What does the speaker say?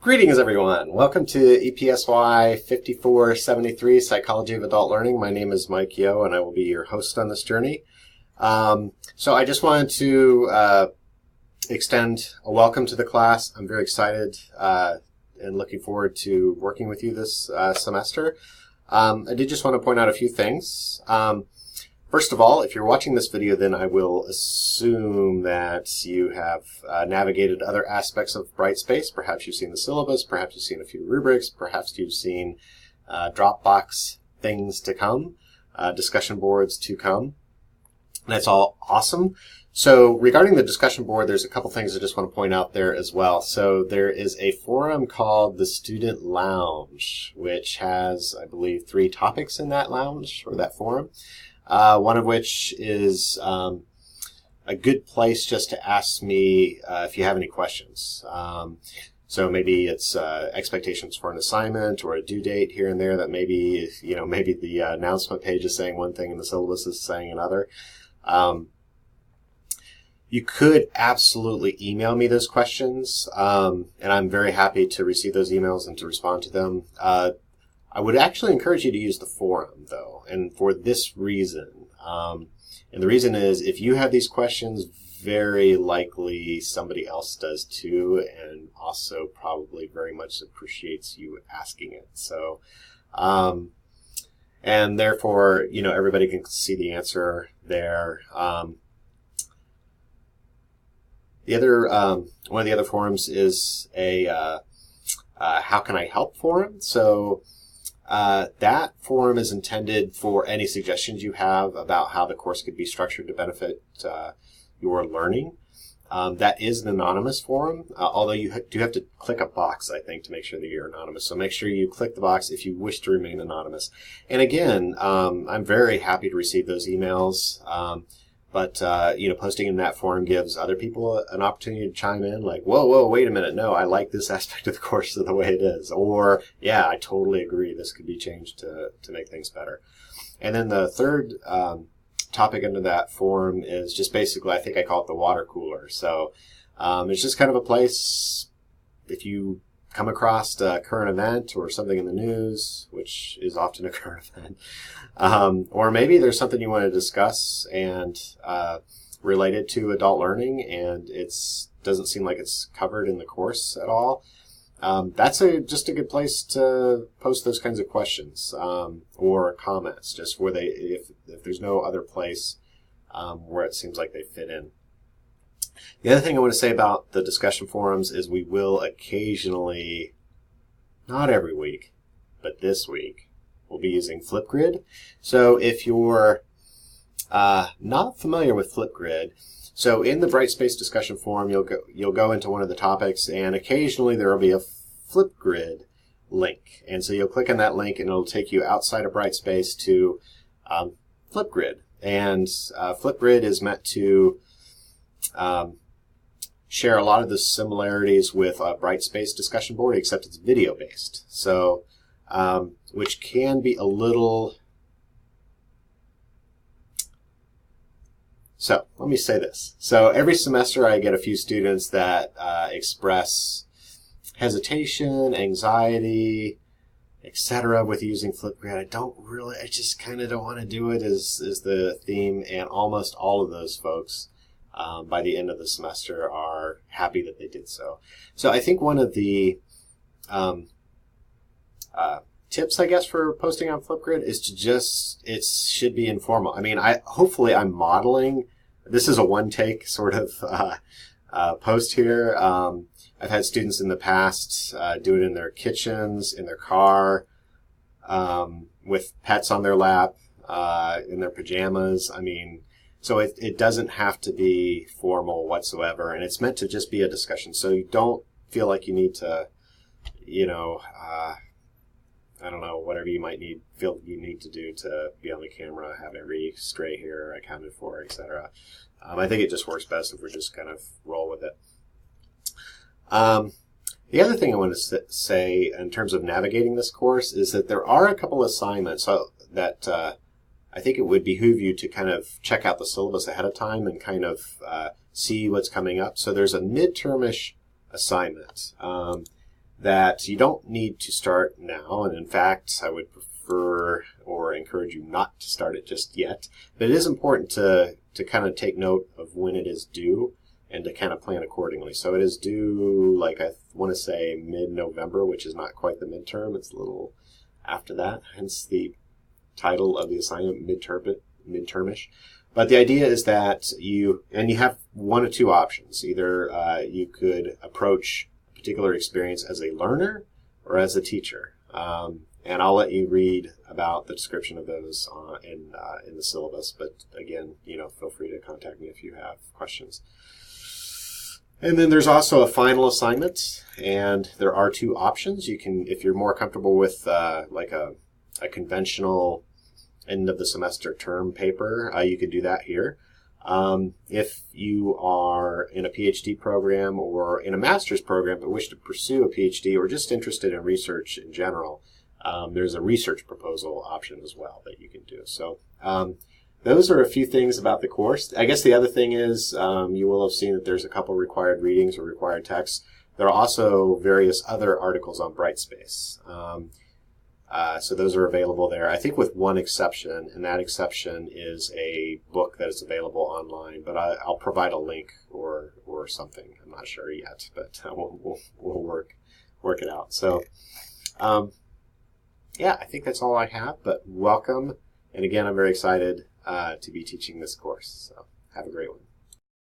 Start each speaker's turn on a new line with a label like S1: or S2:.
S1: Greetings, everyone. Welcome to EPSY 5473, Psychology of Adult Learning. My name is Mike Yo, and I will be your host on this journey. So I just wanted to extend a welcome to the class. I'm very excited and looking forward to working with you this semester. I did just want to point out a few things. First of all, if you're watching this video, then I will assume that you have navigated other aspects of Brightspace. Perhaps you've seen the syllabus, perhaps you've seen a few rubrics, perhaps you've seen Dropbox things to come, discussion boards to come. And that's all awesome. So regarding the discussion board, there's a couple things I just want to point out there as well. So there is a forum called the Student Lounge, which has, I believe, 3 topics in that lounge or that forum. One of which is a good place just to ask me if you have any questions. So maybe it's expectations for an assignment or a due date here and there that maybe the announcement page is saying one thing and the syllabus is saying another. You could absolutely email me those questions, and I'm very happy to receive those emails and to respond to them. I would actually encourage you to use the forum, though, and for this reason. And the reason is, if you have these questions, very likely somebody else does too, and also probably very much appreciates you asking it. So, and therefore, everybody can see the answer there. The other, one of the other forums is a how can I help forum. So that forum is intended for any suggestions you have about how the course could be structured to benefit your learning. That is an anonymous forum, although you do have to click a box, I think, to make sure that you're anonymous. So make sure you click the box if you wish to remain anonymous. And again, I'm very happy to receive those emails. But posting in that forum gives other people an opportunity to chime in, like, whoa, wait a minute, no, I like this aspect of the course the way it is. Or, yeah, I totally agree, this could be changed to make things better. And then the third topic under that forum is just basically, I think I call it the water cooler. So it's just kind of a place, if you come across a current event or something in the news, which is often a current event, or maybe there's something you want to discuss and related to adult learning, and it doesn't seem like it's covered in the course at all. That's just a good place to post those kinds of questions or comments, just where if there's no other place where it seems like they fit in. The other thing I want to say about the discussion forums is we will occasionally, not every week, but this week, we'll be using Flipgrid. So if you're not familiar with Flipgrid, so in the Brightspace discussion forum, you'll go into one of the topics, and occasionally there will be a Flipgrid link. And so you'll click on that link, and it'll take you outside of Brightspace to Flipgrid. And Flipgrid is meant to share a lot of the similarities with a Brightspace discussion board, except it's video-based. So, which can be a little... So, let me say this. So, every semester I get a few students that express hesitation, anxiety, etc. with using Flipgrid. I just kind of don't want to do it is the theme, and almost all of those folks by the end of the semester are happy that they did so. So I think one of the tips, I guess, for posting on Flipgrid is to it should be informal. I mean, hopefully I'm modeling. This is a one-take sort of post here. I've had students in the past do it in their kitchens, in their car, with pets on their lap, in their pajamas. I mean, so it doesn't have to be formal whatsoever, and it's meant to just be a discussion. So you don't feel like you need to, I don't know, whatever you might feel you need to do to be on the camera, have every stray hair accounted for, etc. I think it just works best if we just kind of roll with it. The other thing I want to say in terms of navigating this course is that there are a couple assignments that I think it would behoove you to kind of check out the syllabus ahead of time and kind of see what's coming up. So there's a midtermish assignment. that you don't need to start now. And in fact, I would prefer or encourage you not to start it just yet. But it is important to kind of take note of when it is due and to kind of plan accordingly. So it is due, like I want to say, mid-November, which is not quite the midterm. It's a little after that, hence the title of the assignment, midtermish. But the idea is that you have one of two options. Either you could approach a particular experience as a learner or as a teacher. And I'll let you read about the description of those in the syllabus. But again, feel free to contact me if you have questions. And then there's also a final assignment, and there are two options. You can, if you're more comfortable with like a conventional end of the semester term paper, you could do that here. If you are in a PhD program or in a master's program but wish to pursue a PhD or just interested in research in general, there's a research proposal option as well that you can do. So those are a few things about the course. I guess the other thing is you will have seen that there's a couple required readings or required texts. There are also various other articles on Brightspace. So those are available there, I think with one exception, and that exception is a book that is available online, but I'll provide a link or something. I'm not sure yet, but we'll work it out. So, yeah, I think that's all I have, but welcome. And again, I'm very excited to be teaching this course. So have a great one.